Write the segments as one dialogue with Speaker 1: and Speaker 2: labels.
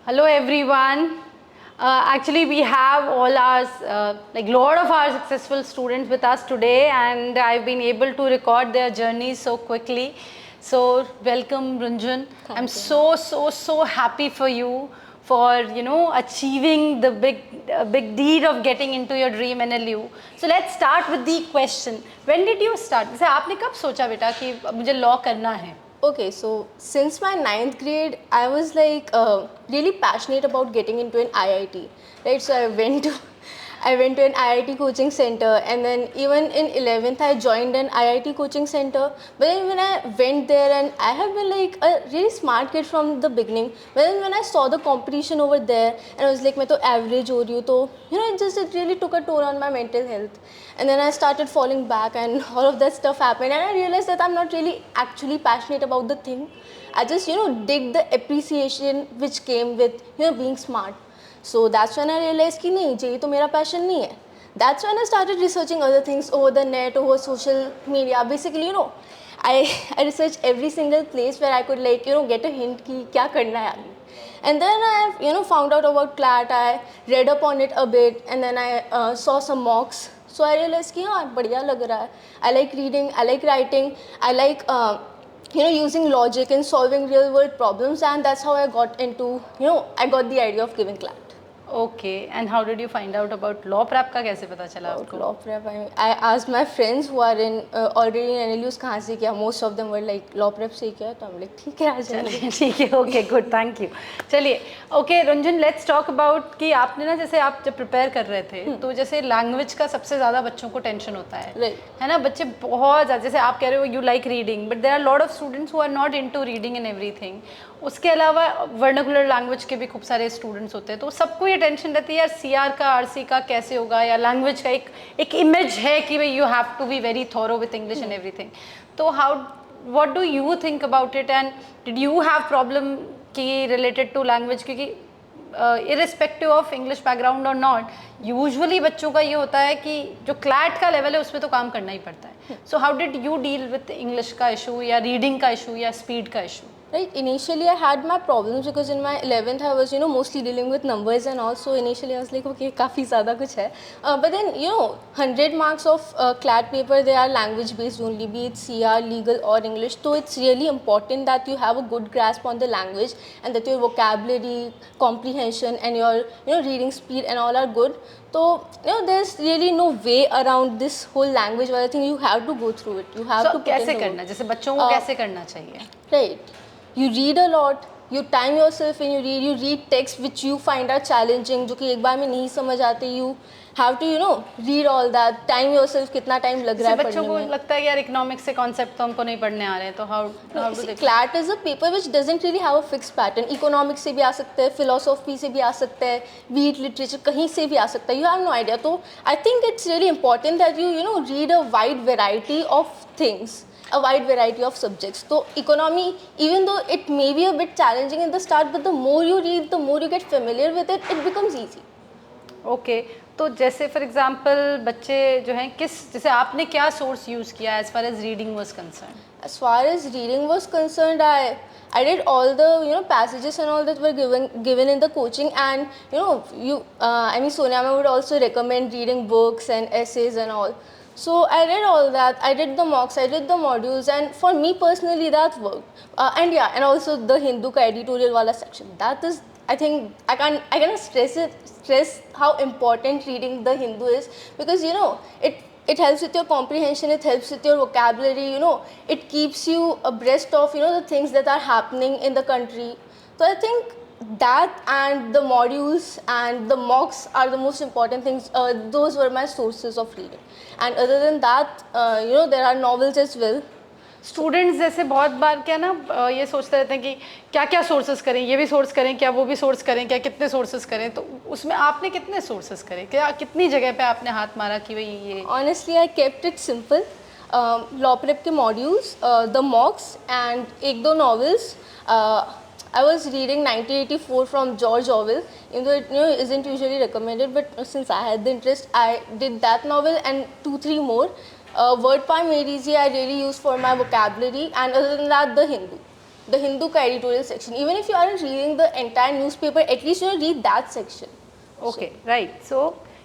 Speaker 1: Hello everyone. Actually, we have all our like lot of our successful students with us today, and I've been able to record their journeys so quickly. So welcome, Runjun. I'm
Speaker 2: Thank you.
Speaker 1: so happy for you for achieving the big deed of getting into your dream NLU. So let's start with the question. When did you start? जैसे आपने कब सोचा बेटा कि मुझे law करना है?
Speaker 2: Okay, so since my ninth grade, I was like really passionate about getting into an IIT, right? So I went to an IIT coaching center, and then even in 11th, I joined an IIT coaching center. But then when I went there, and I have been like a really smart kid from the beginning. But then when I saw the competition over there, and I was like, मैं तो average हो रही हूँ, तो it really took a toll on my mental health. And then I started falling back, and all of that stuff happened, and I realized that I'm not really actually passionate about the thing. I just dig the appreciation which came with being smart. So that's when I realized कि नहीं ये तो मेरा passion नहीं है. That's when I started researching other things over the net, over social media. Basically, I researched every single place where I could get a hint कि क्या करना है आगे. And then I found out about CLAT. I read up on it a bit, and then I saw some mocks. So I realized कि हाँ बढ़िया लग रहा है. I like reading, I like writing, I like using logic and solving real world problems, and that's how I got into I got the idea of giving CLAT.
Speaker 1: Okay, and how did you find out about law prep का कैसे पता चला आपको?
Speaker 2: Law prep. I asked my friends who are in already in NLUs कहाँ से किया. Most of them were like law prep से किया. तो I'm like ठीक है आ जाएंगे.
Speaker 1: ठीक है, okay, good, thank you. चलिए, okay, Ranjan, let's talk about कि आपने ना जैसे आप जब prepare कर रहे थे, तो जैसे language का सबसे ज़्यादा बच्चों को tension होता है,
Speaker 2: Right.
Speaker 1: है ना? बच्चे बहुत ज़्यादा, जैसे आप कह रहे हो you like reading, but there are a lot of students who are not into reading and everything. उसके अलावा वर्नाकुलर लैंग्वेज के भी खूब सारे स्टूडेंट्स होते हैं, तो सबको ये टेंशन रहती है यार सीआर का आरसी का कैसे होगा, या लैंग्वेज का एक इमेज है कि भाई you have to be very thorough with English and everything. तो how what do you think about it, and did you have problem की रिलेटेड टू लैंग्वेज? क्योंकि इरिस्पेक्टिव ऑफ इंग्लिश बैकग्राउंड और not, usually बच्चों का ये होता है कि जो क्लैट का लेवल है उसमें तो काम करना ही पड़ता है. So how did you deal with English का इशू या रीडिंग का इशू या स्पीड का issue?
Speaker 2: Right, initially I had my problems because in my 11th I was mostly dealing with numbers, and also initially I was like okay काफ़ी ज़्यादा कुछ है. But then 100 marks of CLAT paper, they are language based only, be it CR, legal or English. So it's really important that you have a good grasp on the language, and that your vocabulary, comprehension and your reading speed and all are good. So there's really no way around this whole language wala thing. You have to go through it. You have to
Speaker 1: कैसे करना, जैसे बच्चों को कैसे करना चाहिए?
Speaker 2: Right. You read a lot, you time yourself and you read text which you find are challenging, जो कि एक बार में नहीं समझ आते. You have to read all that, time yourself कितना टाइम लग रहा है पढ़ने में.
Speaker 1: बच्चों को लगता है यार इकोनॉमिक्स से कॉन्सेप्ट तो हमको नहीं पढ़ने आ रहे हैं, तो how do they?
Speaker 2: CLAT is a paper which doesn't really have a fixed pattern. Economics से भी आ सकता है, फिलोसॉफी से भी आ सकता है, be it literature कहीं से भी आ सकता है. You have no idea. तो I think it's really important that you read a wide variety of things, a wide variety of subjects. So economy, even though it may be a bit challenging in the start, but the more you read, the more you get familiar with it, it becomes easy.
Speaker 1: Okay, तो जैसे for example बच्चे जो हैं जैसे आपने क्या source use किया as far as reading was concern?
Speaker 2: As far as reading was concerned, I did all the passages and all that were given in the coaching, and I mean Sonia ma'am would also recommend reading books and essays and all. So I read all that. I did the mocks, I did the modules, and for me personally that worked. And also the Hindu ka editorial wala section. That is, I think I cannot stress how important reading the Hindu is, because it helps with your comprehension, it helps with your vocabulary, it keeps you abreast of the things that are happening in the country. So I think that and the modules and the mocks are the most important things. Those were my sources of reading, and other than that there are novels as well.
Speaker 1: Students जैसे बहुत बार क्या ना ये सोचते रहते हैं कि क्या क्या सोर्सेज करें, ये भी सोर्स करें क्या, वो भी सोर्स करें क्या, कितने सोर्सेज करें. तो उसमें आपने कितने सोर्सेज करे, क्या कितनी जगह पे आपने हाथ मारा कि भाई ये?
Speaker 2: Honestly, I kept it simple. Law prep के मॉड्यूल्स, द मॉक्स एंड एक दो novels. I was reading 1984 from George Orwell, even though it isn't usually recommended, but since I had the interest, I did that novel and 2-3 more. Word Poem Made Easy I really use for my vocabulary, and other than that, the Hindu. the Hindu ka editorial section. Even if you aren't reading the entire newspaper, at least read that section.
Speaker 1: Okay right, so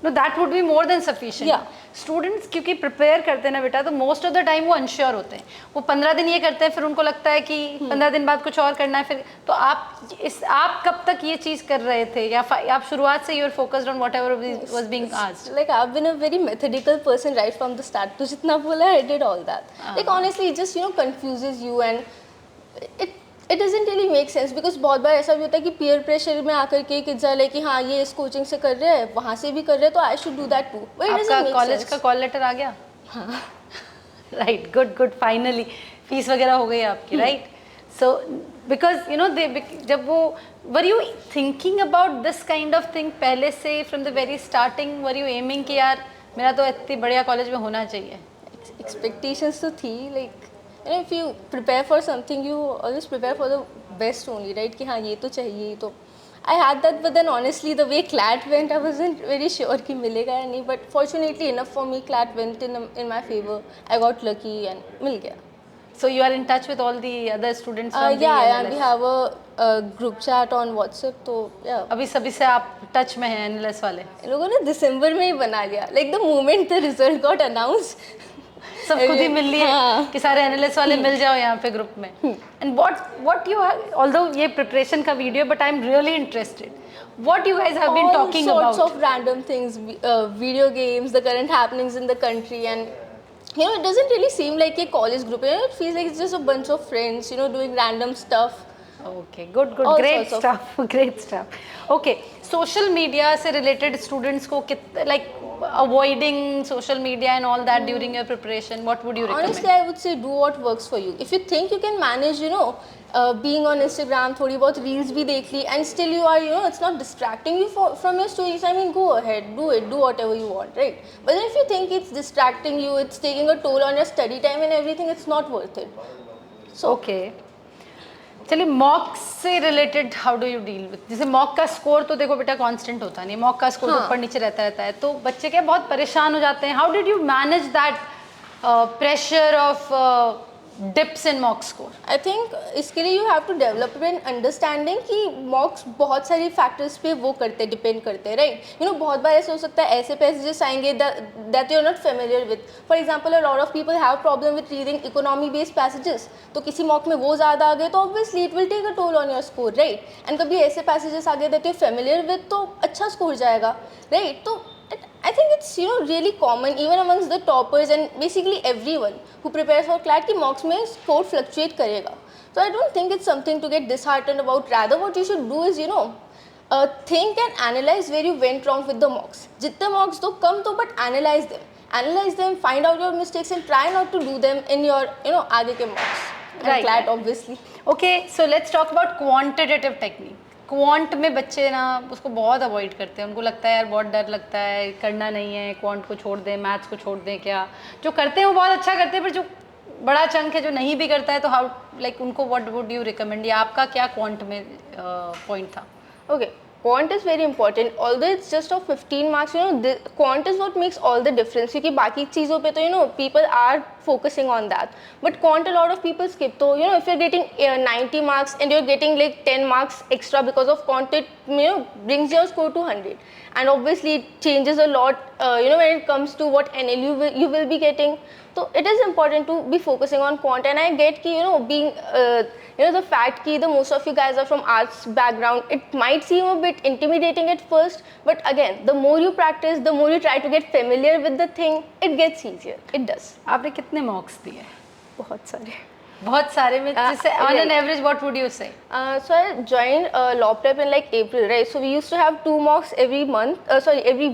Speaker 1: know that would be more than sufficient.
Speaker 2: Yeah.
Speaker 1: Students क्योंकि prepare करते हैं ना बेटा, तो most of the time वो unsure होते हैं. वो 15 दिन ये करते हैं, फिर उनको लगता है कि 15 दिन बाद कुछ और करना है. फिर तो आप कब तक ये चीज़ कर रहे थे, या आप शुरुआत से you are focused on whatever was being asked?
Speaker 2: Like I've been a very methodical person right from the start. तो जितना बोला I did all that. Like honestly, it just confuses you and it doesn't really make sense because बहुत बार ऐसा भी होता है कि peer pressure में आकर के kids are like कि हाँ ये इस कोचिंग से कर रहे हैं, वहाँ से भी कर रहे हैं, तो I should do that too. But it doesn't
Speaker 1: आपका
Speaker 2: make
Speaker 1: कॉलेज
Speaker 2: sense.
Speaker 1: का कॉल लेटर आ गया?
Speaker 2: हाँ.
Speaker 1: Right, good good, finally fees वगैरह हो गई आपकी, राइट? सो बिकॉज दे जब वो were you thinking about this kind of thing पहले से from the very starting? Were you aiming कि यार मेरा तो इतनी बढ़िया कॉलेज में होना चाहिए?
Speaker 2: Expectations तो थी, like if you prepare for something you always prepare for the best only, right? कि हाँ ये तो चाहिए. तो I had that, but then honestly the way CLAT went I wasn't very sure कि मिलेगा या नहीं, but fortunately enough for me CLAT went in my favor. I got lucky and मिल गया.
Speaker 1: So you are in touch with all the other students from the
Speaker 2: Yeah,
Speaker 1: NLS?
Speaker 2: we have a group chat on WhatsApp. तो yeah.
Speaker 1: अभी सभी से आप touch में हैं NLS वाले?
Speaker 2: इन लोगों ने दिसंबर में ही बना लिया. Like the moment the result got announced.
Speaker 1: सब खुद ही मिल लिए
Speaker 2: हाँ.
Speaker 1: कि सारे NLS वाले मिल जाओ यहाँ पे ग्रुप में. And what you have, although ये प्रिपरेशन का video, but I'm really interested. What you guys have been talking
Speaker 2: all
Speaker 1: about?
Speaker 2: sorts of random things, video games, the current happenings in the country, and it doesn't really seem like a college group. It feels like it's just a bunch of friends, doing random stuff.
Speaker 1: Okay, good,
Speaker 2: All
Speaker 1: great
Speaker 2: sorts of-
Speaker 1: stuff, great stuff. Okay, social media से related students को like avoiding social media and all that during your preparation, what would you recommend?
Speaker 2: Honestly, I would say do what works for you. If you think you can manage, being on Instagram, थोड़ी बहुत reels भी देख ली, and still you are, it's not distracting you from your stories, I mean, go ahead, do it, do whatever you want, right? But then if you think it's distracting you, it's taking a toll on your study time and everything, it's not worth it. So,
Speaker 1: Okay. चलिए mock से related how do you deal with, जैसे mock का score तो देखो बेटा constant होता नहीं, mock का स्कोर
Speaker 2: हाँ.
Speaker 1: ऊपर नीचे रहता है, तो बच्चे क्या बहुत परेशान हो जाते हैं. How did you manage that pressure of dips in mock score?
Speaker 2: I think इसके लिए you have to develop an understanding कि mocks बहुत सारी factors पे वो करते डिपेंड करते हैं, right? बहुत बार ऐसे हो सकता है ऐसे passages आएंगे that you are not familiar with. For example, a lot of people have problem with reading economy based passages. तो किसी mock में वो ज़्यादा आ गए तो obviously it will take a toll on your score, right? And कभी ऐसे passages आ गए that you are familiar with तो अच्छा score जाएगा, right? तो I think it's really common even amongst the toppers and basically everyone who prepares for CLAT कि mocks में score fluctuate करेगा. So I don't think it's something to get disheartened about. Rather what you should do is think and analyze where you went wrong with the mocks. जितने mocks दो कम दो but analyze them, find out your mistakes and try not to do them in your आगे के mocks. And
Speaker 1: Right.
Speaker 2: CLAT obviously.
Speaker 1: Okay, so let's talk about quantitative technique. Quant में बच्चे ना उसको बहुत अवॉइड करते हैं, उनको लगता है यार बहुत डर लगता है, करना नहीं है, क्वांट को छोड़ दें, मैथ्स को छोड़ दें. क्या जो करते हैं वो बहुत अच्छा करते हैं, पर जो बड़ा चंक है जो नहीं भी करता है, तो हाउ लाइक उनको व्हाट वुड यू रिकमेंड, या आपका क्या क्वांट में पॉइंट था?
Speaker 2: Okay, quant is very important. Although it's just of 15 marks, quant is what makes all the difference. क्योंकि बाकी चीज़ों पे तो people are focusing on that. But quant a lot of people skip. So if you're getting 90 marks and you're getting like 10 marks extra because of quant, it brings your score to 100. And obviously it changes a lot. When it comes to what NL you will be getting. So it is important to be focusing on quant. And I get ki being the fact that the most of you guys are from arts background, it might seem a bit intimidating at first, but again, the more you practice, the more you try to get familiar with the thing, it gets easier. It does.
Speaker 1: आपने कितने मॉक्स दिए?
Speaker 2: बहुत सारे
Speaker 1: में जैसे on an average what would you say?
Speaker 2: So I joined law prep in like April, right? So we used to have 2 mocks every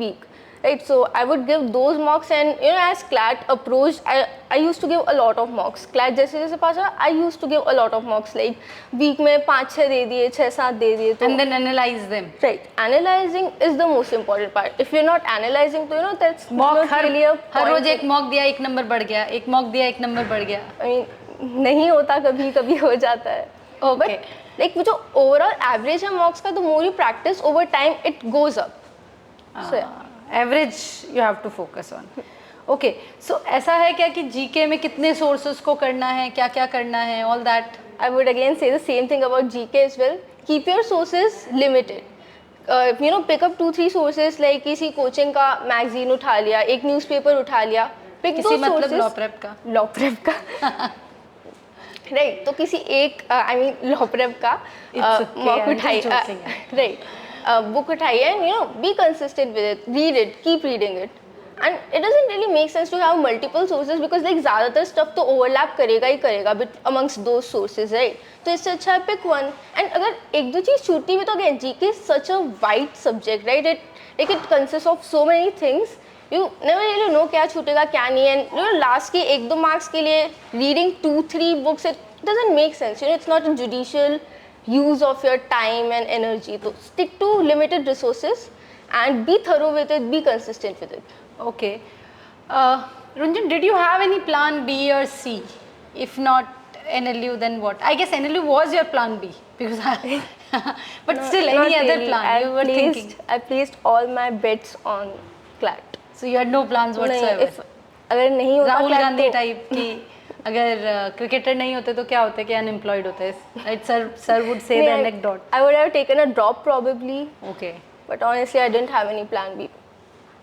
Speaker 2: week. Right, so I would give those mocks, and as CLAT approached, I used to give a lot of mocks. CLAT जैसे पास I used to give a lot of mocks, like week में 5-6 दे दिए, 6-7 दे दिए.
Speaker 1: And then analyze them.
Speaker 2: Right, analyzing is the most important part. If you're not analyzing, तो that's
Speaker 1: mock
Speaker 2: not really a
Speaker 1: हर रोज
Speaker 2: point.
Speaker 1: एक mock दिया, एक number बढ़ गया, एक मॉक दिया, एक नंबर बढ़ गया.
Speaker 2: I mean, नहीं होता, कभी कभी हो जाता है.
Speaker 1: Okay.
Speaker 2: But like जो overall average है mocks का, the more you practice over time, it goes up. So yeah.
Speaker 1: Average you have to focus on. Okay, so ऐसा है क्या कि जीके में कितने सोर्सेज को करना है, क्या क्या करना है, all that?
Speaker 2: I would again say the same thing about GK as well. Keep your sources limited. You know, pick up 2-3 sources, like किसी कोचिंग का मैगजीन उठा लिया, एक न्यूज़पेपर उठा लिया, pick
Speaker 1: किसी
Speaker 2: those
Speaker 1: मतलब
Speaker 2: sources.
Speaker 1: लॉ प्रेप का
Speaker 2: राइट तो किसी एक आई मीन लॉ प्रेप का मॉक उठाइए, राइट बुक उठाइए and you know be consistent with it, read it, keep reading it. And it doesn't really make sense to have multiple sources because like ज़्यादातर stuff तो overlap करेगा ही करेगा with amongst दो sources, right. तो इससे अच्छा है पिक वन. एंड अगर एक दो चीज़ छूटती भी तो again GK is such a wide subject, right. It consist of so many things, you never really know क्या छूटेगा क्या नहीं. एंड यू नो लास्ट के 1-2 मार्क्स के लिए reading 2-3 books, it doesn't make sense. You know it's not a judicial use of your time and energy. So stick to limited resources and be thorough with it, be consistent with it.
Speaker 1: Okay. Runjan, did you have any plan B or C? If not NLU, then what? I guess NLU was your plan B because but still
Speaker 2: Not
Speaker 1: any other
Speaker 2: really.
Speaker 1: plan you were thinking?
Speaker 2: I placed all my bets on CLAT.
Speaker 1: So you had no plans whatsoever?
Speaker 2: अगर नहीं होता
Speaker 1: Rahul
Speaker 2: CLAT
Speaker 1: Gandhi
Speaker 2: तो
Speaker 1: type की अगर cricketer नहीं होते तो क्या होता है कि अनएम्प्लॉयड होते हैं, right. Sir would say the anecdote.
Speaker 2: I would have taken a drop probably,
Speaker 1: okay.
Speaker 2: but honestly I didn't have any plan B.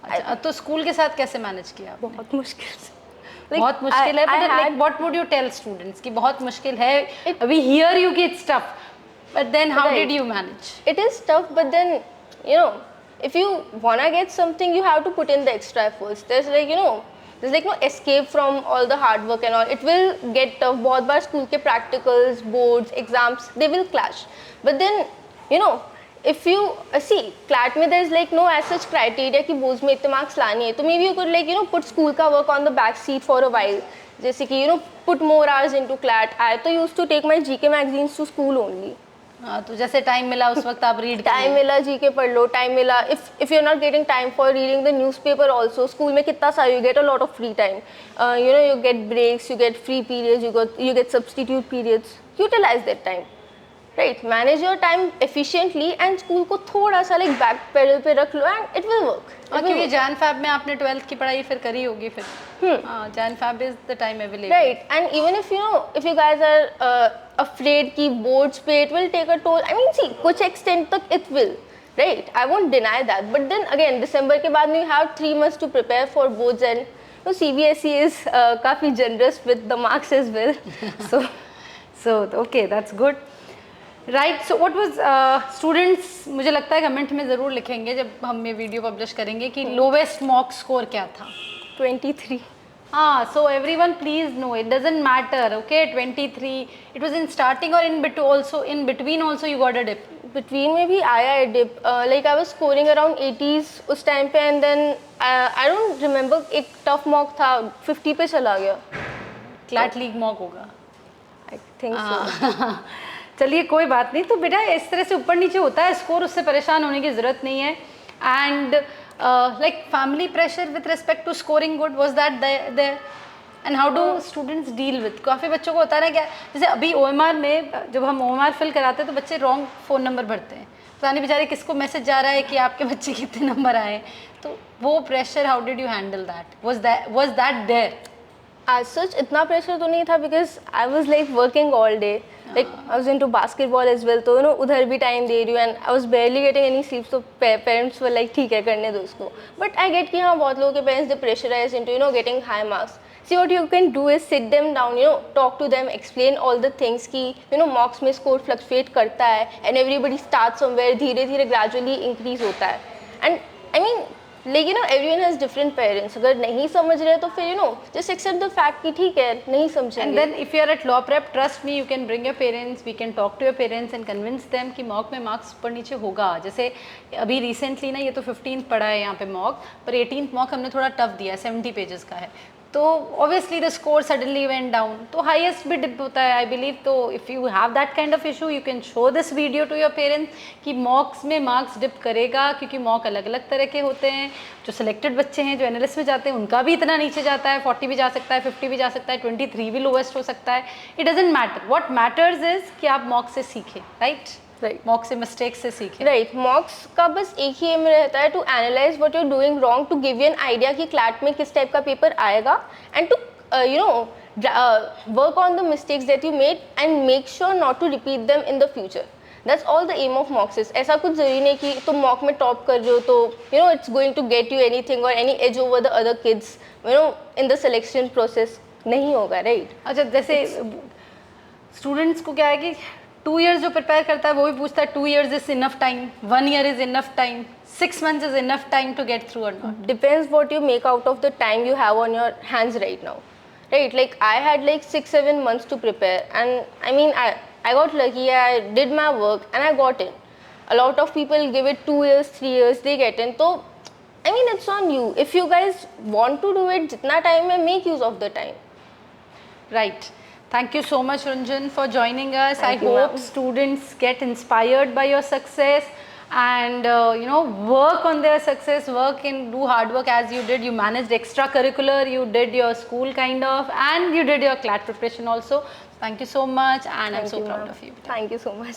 Speaker 1: अच्छा, तो स्कूल के साथ कैसे मैनेज किया आपने?
Speaker 2: बहुत मुश्किल से.
Speaker 1: बहुत मुश्किल है, but like what would you tell students कि बहुत मुश्किल है? अभी हियर यू कि it's tough, but then how did you manage?
Speaker 2: It is tough, but then you know if you wanna get something you have to put in the extra efforts. There's like no escape from all the hard work and all. It will get tough. बहुत बार school के practicals, boards, exams, they will clash. But then, you know, if you see CLAT में there's like no as such criteria कि boards में इतने marks लानी है. तो maybe you could like you know put school का work on the back seat for a while. जैसे कि you know put more hours into CLAT. I तो used to take my GK magazines to school only.
Speaker 1: हाँ, तो जैसे time मिला उस वक्त आप रीड
Speaker 2: टाइम मिला जीके पढ़ लो, टाइम मिला if you are not getting time for reading the newspaper also. School में कितना सारा you get a lot of free time, you know you get breaks, you get free periods, you get substitute periods. Utilize that time, right. Manage your time efficiently and school को थोड़ा सा like back pedal पे रख लो and it will work.
Speaker 1: क्योंकि जैन fab में आपने 12th की पढ़ाई फिर करी होगी फिर. Jan Feb is the time available,
Speaker 2: right. And even if you guys are afraid की बोर्ड्स पे it will take a toll. I mean see कुछ एक्सटेंट तक it will, right. I won't deny that, but then again दिसंबर के बाद you have 3 months to prepare for boards and CBSE is काफ़ी generous with the marks as well.
Speaker 1: So okay, that's good, right. So what was students, मुझे लगता है comment में ज़रूर लिखेंगे जब हम ये वीडियो पब्लिश करेंगे कि लोवेस्ट मॉक स्कोर क्या था.
Speaker 2: 23.
Speaker 1: हाँ, so everyone please know it doesn't matter, okay. 23, it was in starting or in between also you got a dip?
Speaker 2: Between में भी आया है dip, like I was scoring around 80s उस time पे and then I don't remember एक tough mock था 50 पे चला गया.
Speaker 1: CLAT लीग मॉक होगा,
Speaker 2: I think so.
Speaker 1: चलिए कोई बात नहीं. तो बेटा इस तरह से ऊपर नीचे होता है स्कोर, उससे परेशान होने की ज़रूरत नहीं है. And like family pressure with respect to scoring good, was that there and how do students deal with? काफ़ी बच्चों को होता है ना, क्या जैसे अभी OMR में जब हम OMR फिल कराते हैं तो बच्चे रॉन्ग फ़ोन नंबर भरते हैं, पता नहीं बेचारे किसको मैसेज जा रहा है कि आपके बच्चे कितने नंबर आए. तो वो pressure how did you handle that? was that there?
Speaker 2: As such इतना प्रेशर तो नहीं था because I was like working all day, like I was into basketball as well, तो you know उधर भी टाइम दे रही हूँ and I was barely getting any sleep. तो parents were like ठीक है करने दो उसको. But I get कि हाँ बहुत लोगों के parents they pressurize into you know getting high marks. See what you can do is sit them down, you know talk to them, explain all the things कि you know mocks में score fluctuate करता है and everybody starts somewhere, धीरे धीरे gradually increase होता है. And I mean like you know everyone has different parents. अगर नहीं समझ रहे तो फिर you know just accept the fact कि ठीक है नहीं समझेंगे.
Speaker 1: And then if you are at law prep, trust me, you can bring your parents, we can talk to your parents and convince them कि मॉक में marks ऊपर नीचे होगा. जैसे अभी रिसेंटली ना ये तो 15th पढ़ा है यहाँ पे मॉक, पर 18th मॉक हमने थोड़ा टफ दिया है, 70 पेजेस का है. तो obviously the score suddenly went down, तो हाईएस्ट भी डिप होता है आई बिलीव. तो if you have that kind of issue you can show this video to your parents कि मॉक्स में मार्क्स डिप करेगा, क्योंकि मॉक अलग अलग तरह के होते हैं. जो सिलेक्टेड बच्चे हैं जो एनालिस्ट में जाते हैं उनका भी इतना नीचे जाता है, 40 भी जा सकता है, 50 भी जा सकता है, 23 भी लोवेस्ट हो सकता है. It doesn't matter, what matters is कि आप मॉक से सीखें, राइट. मॉक से मिस्टेक से सीखें,
Speaker 2: राइट. मॉक्स का बस एक ही एम रहता है to analyze what you are doing wrong, to give you an idea कि क्लैट में किस टाइप का पेपर आएगा and to you know work on the mistakes that you made and make sure not to repeat them in the future. That's all the aim of mocks is. ऐसा कुछ जरूरी नहीं कि तुम mock में top कर रहे हो तो it's going to get you anything or any edge over the other kids in the selection process. नहीं होगा, right?
Speaker 1: अच्छा, जैसे स्टूडेंट्स को क्या है कि 2 years जो प्रिपेयर करता है वो भी पूछता है 2 years is enough time, 1 year is enough time, 6 months is enough time to get through or not?
Speaker 2: Depends what you make out of the time you have on your hands right now, right? Like I had like 6-7 months to prepare, and I mean I got lucky. I did my work and I got in. A lot of people give it 2 years, 3 years, they get in. So I mean it's on you. If you guys want to do it, jitna time hai, make use of the time.
Speaker 1: Right. Thank you so much, Ranjan, for joining us.
Speaker 2: Thank
Speaker 1: I
Speaker 2: you,
Speaker 1: hope
Speaker 2: ma'am.
Speaker 1: students get inspired by your success and work on their success, do hard work as you did. You managed extracurricular, you did your school kind of, and you did your CLAT preparation also. Thank you so much, and I'm so proud of you.
Speaker 2: Thank you so much.